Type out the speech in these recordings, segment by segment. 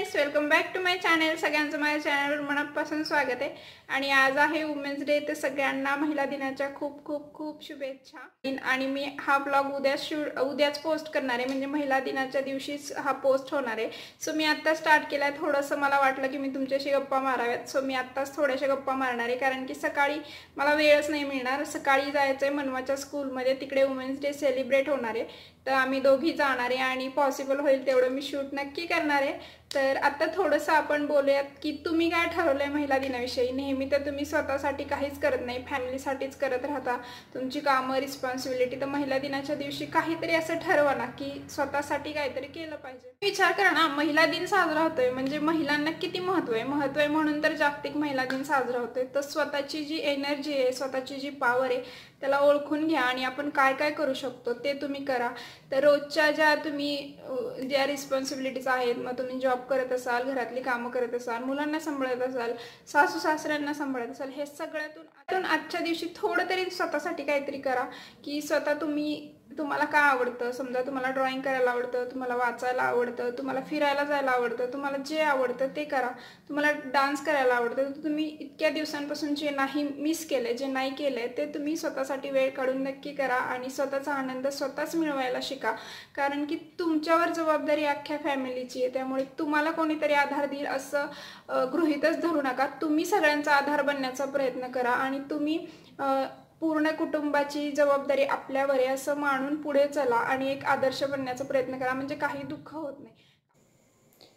Friends, welcome back to my channel. सगळ्यांचं माझ्या चॅनलवर मनापासून स्वागत आहे। आणि आज आहे वुमेन्स डे, तर सगळ्यांना महिला दिनाच्या खूप खूप खूप शुभेच्छा। आणि मी हा ब्लॉग उद्याच पोस्ट करणार आहे, म्हणजे महिला दिनाच्या दिवशीच हा पोस्ट होणार आहे। सो मी आता स्टार्ट केलाय। थोडंसं मला वाटलं की मी तुमच्याशी गप्पा माराव्यात, सो मी आत्ताच थोड्याशा गप्पा मारणार आहे, कारण की सकाळी मला वेळच नाही मिळणार। सकाळी जायचं आहे मनवाच्या स्कूलमध्ये, तिकडे वुमेन्स डे सेलिब्रेट होणार आहे, तर आम्ही दोघी जाणार आहे आणि पॉसिबल होईल तेवढं मी शूट नक्की करणार आहे। तर आता थोडंसं आपण बोलूयात की तुम्ही काय ठरवलंय महिला दिनाविषयी। नेहमी तर तुम्ही स्वतःसाठी काहीच करत नाही, फॅमिलीसाठीच करत राहता तुमची कामं, रिस्पॉन्सिबिलिटी। तर महिला दिनाच्या दिवशी काहीतरी असं ठरवा ना की स्वतःसाठी काहीतरी केलं पाहिजे। विचार करा ना, महिला दिन साजरा होतोय म्हणजे महिलांना किती महत्त्व आहे म्हणून तर जागतिक महिला दिन साजरा होतोय। तर स्वतःची जी एनर्जी आहे, स्वतःची जी पॉवर आहे, त्याला ओळखून घ्या आणि आपण काय काय करू शकतो ते तुम्ही करा। तर रोजच्या ज्या रिस्पॉन्सिबिलिटीज आहेत, मग तुम्ही जॉब करत असाल, घरातली कामं करत असाल, मुलांना सांभाळत असाल, सासू सासऱ्यांना सांभाळत असाल, हे सगळ्यातून आजच्या दिवशी थोडं तरी स्वतःसाठी काहीतरी करा की तुम्हाला काय आवडतं। समजा तुम्हाला ड्रॉइंग करायला आवडतं, तुम्हाला वाचायला आवडतं, तुम्हाला फिरायला जायला आवडतं, तुम्हाला जे आवडतं ते करा। तुम्हाला डान्स करायला आवडतं, तर तुम्ही इतक्या दिवसांपासून जे नाही मिस केले, जे नाही केले, ते तुम्ही स्वतःसाठी वेळ काढून नक्की करा आणि स्वतःचा आनंद स्वतःच मिळवायला शिका। कारण की तुमच्यावर जबाबदारी अख्ख्या फॅमिलीची आहे, त्यामुळे तुम्हाला कोणीतरी आधार देईल असं गृहीतच धरू नका। तुम्ही सगळ्यांचा आधार बनण्याचा प्रयत्न करा आणि तुम्ही पूर्ण कुटुंबाची जबाबदारी आपल्यावर आहे असं मानून पुढे चला आणि एक आदर्श बनण्याचा प्रयत्न करा, म्हणजे काही दुःख होत नाही।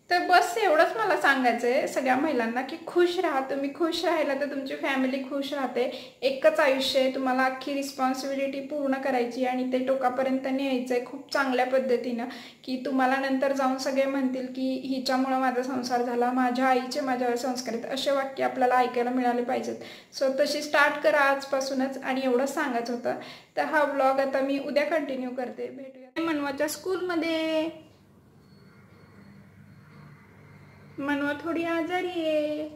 तर बस एवढंच मला सांगायचं आहे सगळ्या महिलांना की खुश राहा। तुम्ही खुश राहिला तर तुमची फॅमिली खुश राहते। एकच आयुष्य आहे, तुम्हाला अख्खी रिस्पॉन्सिबिलिटी पूर्ण करायची आणि ते टोकापर्यंत न्यायचं आहे खूप चांगल्या पद्धतीनं, की तुम्हाला नंतर जाऊन सगळे म्हणतील की हिच्यामुळं माझा संसार झाला, माझ्या आईचे माझ्यावर संस्कार आहेत, असे वाक्य आपल्याला ऐकायला मिळाले पाहिजेत। सो तशी स्टार्ट करा आजपासूनच, आणि एवढंच सांगायचं होतं। तर हा ब्लॉग आता मी उद्या कंटिन्यू करते। भेटूया मनवाच्या स्कूलमध्ये। मनवा थोड़ी आजारी है,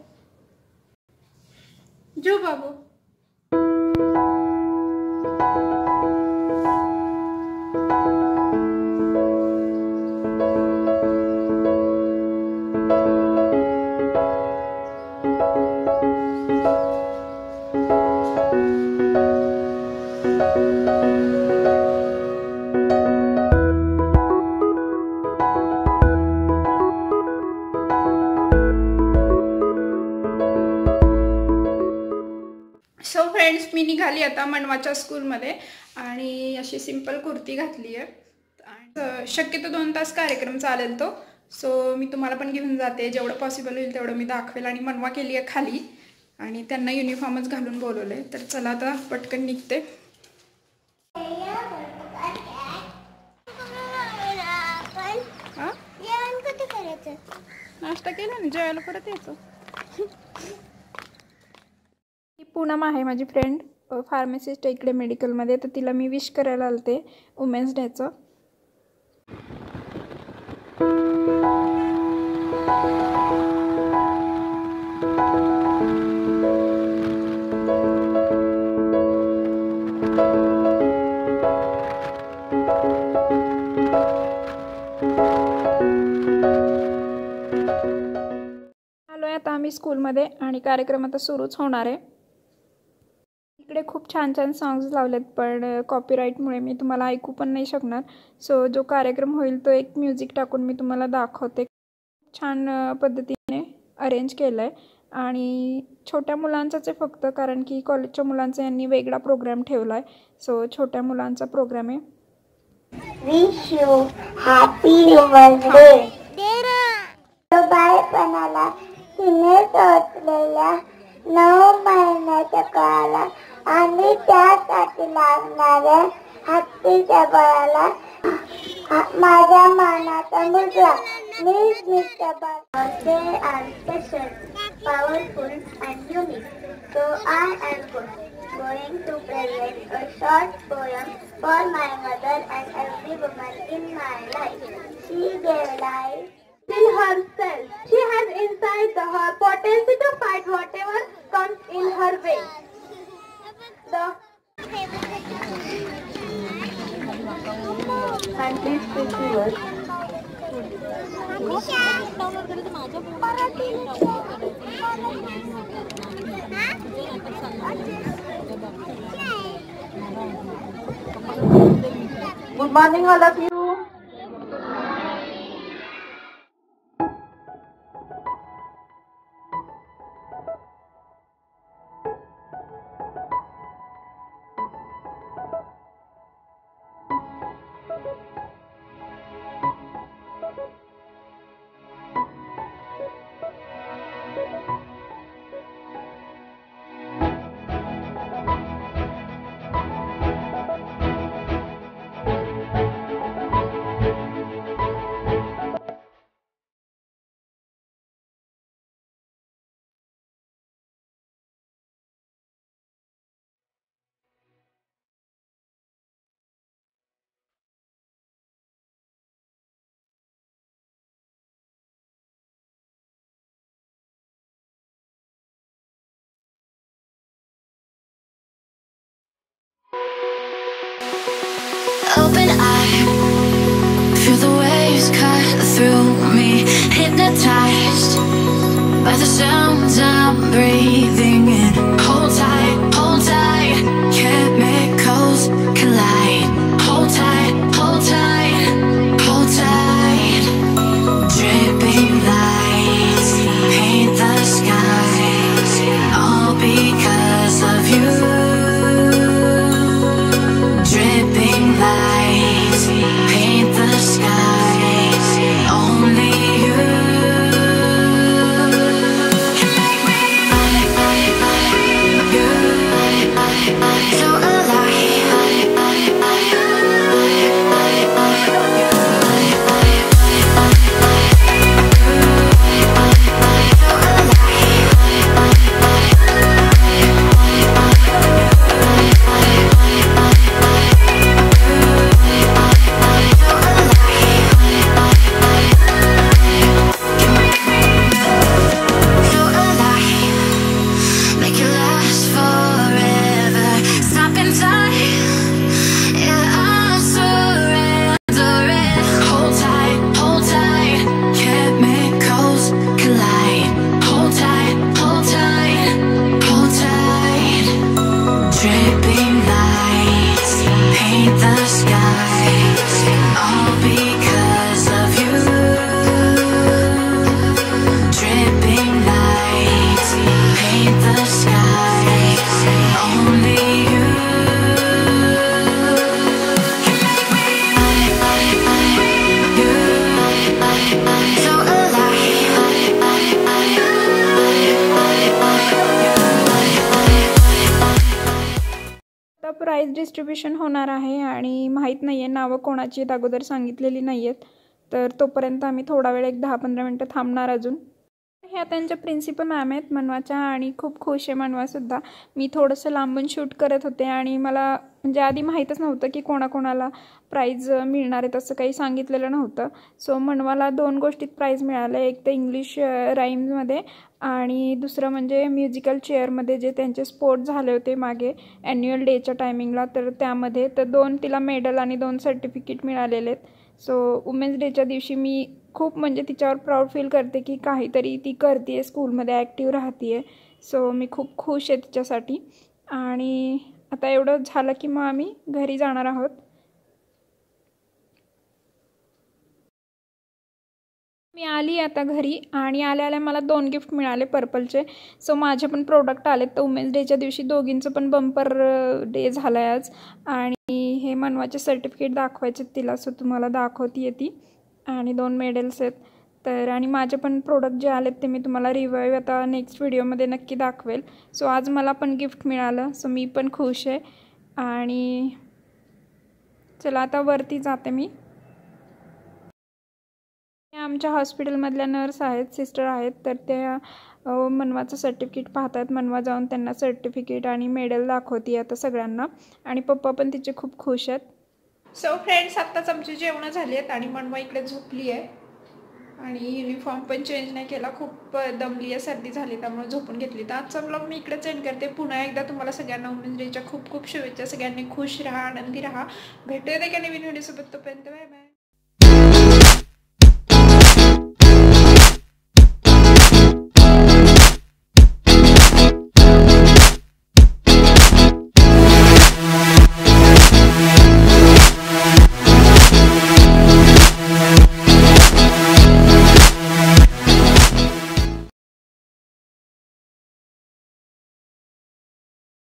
जो बाबू। सो फ्रेंड्स, मी निघाली आता मनवाच्या स्कूलमध्ये आणि अशी सिंपल कुर्ती घातली आहे। शक्यतो 2 तास कार्यक्रम चालेल तो। सो मी तुम्हाला पण घेऊन जाते, जेवढं पॉसिबल होईल तेवढं मी दाखवेल। आणि मनवा केली आहे खाली आणि त्यांना युनिफॉर्मच घालून बोलवले। तर चला आता पटकन निघते। नाश्ता केला ना, जेवायला परत येतो। पूनम आहे माझी फ्रेंड, फार्मासिस्ट इकडे मेडिकलमध्ये, तर तिला मी विश करायला आलते वुमेन्स डेचं। आलोय आता आम्ही स्कूलमध्ये आणि कार्यक्रम आता सुरूच होणार आहे। इकडे खूप छान छान सॉंग्स लावलेत, पण कॉपीराईटमुळे मी तुम्हाला ऐकू पण नाही शकणार। सो जो कार्यक्रम होईल तो एक म्युझिक टाकून मी तुम्हाला दाखवते। छान पद्धतीने अरेंज केलं आहे आणि छोट्या मुलांचाच आहे फक्त, कारण की कॉलेजच्या मुलांचा यांनी वेगळा प्रोग्राम ठेवला आहे। सो छोट्या मुलांचा प्रोग्राम आहे। Wish you happy women's day. बाळपणाला तिने टोचलेल्या 9 महिन्याच्या काळाला आणि त्यासाठी लागणाऱ्या हत्तीच्या बळाला माझ्या मानाचा मुद्रा mister Bal. They are special, powerful and unique. So I am going to present a short poem for my mother and every woman in my life. She gave life till herself. She has inside her potency to fight whatever comes in her way. And please speak the words. Good morning all of you. Open eye, feel the waves cut through me, hypnotized by the sounds I'm breathing in. Hold tight, chemicals collide. Hold tight, hold tight, hold tight. Dripping lights paint the skies, all because of you. Dripping lights paint the skies, only you can make me so alive. Make it last forever. Stop in time. Yeah, I'm surrendering. Hold tight, chemicals collide. Hold tight, hold tight, hold tight. Dripping lights paint the skies, all because of you. Dripping lights paint the skies, only you can make me so आता price distribution होणार आहे आणि माहीत नाही आहे नावं कोणाची आहेत अगोदर सांगितलेली नाही आहेत. तर तोपर्यंत आम्ही थोडा वेळ 10-15 मिनटं थांबणार अजून. ह्या त्यांच्या प्रिन्सिपल मॅम आहेत मनवाच्या आणि खूप खुश आहे मनवासुद्धा. मी थोडंसं लांबून शूट करत होते आणि मला म्हणजे आधी माहीतच नव्हतं की कोणाकोणाला प्राईज मिळणार आहे, तसं काही सांगितलेलं नव्हतं. सो मनवाला 2 गोष्टीत प्राईज मिळालं. एक तर इंग्लिश राईम्समध्ये आणि दुसरं म्हणजे म्युझिकल चेअरमध्ये जे त्यांचे स्पोर्ट झाले होते मागे ॲन्युअल डेच्या टायमिंगला, तर त्यामध्ये तर 2 तिला मेडल आणि 2 सर्टिफिकेट मिळालेले आहेत. सो वुमेन्स डेच्या दिवशी मी खूप म्हणजे तिच्यावर प्राऊड फील करते की काहीतरी ती करते आहे, स्कूलमध्ये ॲक्टिव्ह राहते आहे. सो मी खूप खुश आहे तिच्यासाठी. आणि आता एवढं झालं की मग आम्ही घरी जाणार आहोत. मी आली आता घरी आणि आल्या मला 2 गिफ्ट मिळाले पर्पलचे. सो माझे पण प्रोडक्ट आलेत. तर वुमेन्स डेच्या दिवशी दोघींचं पण बंपर डे झाला आहे आज. आणि हे मनवाचे सर्टिफिकेट दाखवायचे तिला, सो तुम्हाला दाखवती येते. आणि 2 मेडल्स आहेत. तर आणि माझे पण प्रोडक्ट जे आलेत ते मी तुम्हाला रिव्ह्यू आता नेक्स्ट व्हिडिओमध्ये नक्की दाखवेल. सो आज मला पण गिफ्ट मिळालं, सो मी पण खुश आहे. आणि चला आता वरती जाते मी. आमच्या हॉस्पिटलमधल्या नर्स आहेत, सिस्टर आहेत. तर त्या मनवाचं सर्टिफिकेट पाहतात. मनवा जाऊन त्यांना सर्टिफिकेट आणि मेडल दाखवते आता सगळ्यांना. आणि पप्पा पण तिचे खूप खुश आहेत. सो फ्रेंड्स, आत्ताच आमची जेवणं झाली आहेत आणि मनवा इकडे झोपली आहे. आणि युनिफॉर्म पण चेंज नाही केला, खूप दमली आहे, सर्दी झाली, त्यामुळे झोपून घेतली. तर आजचा ब्लॉग मी इकडेच एंड करते. पुन्हा एकदा तुम्हाला सगळ्यांना वुमेन्स डेच्या खूप खूप शुभेच्छा. सगळ्यांनी खुश राहा, आनंदी राहा. भेटूया एका नवीन व्हिडिओसोबत. तोपर्यंत बाय बाय.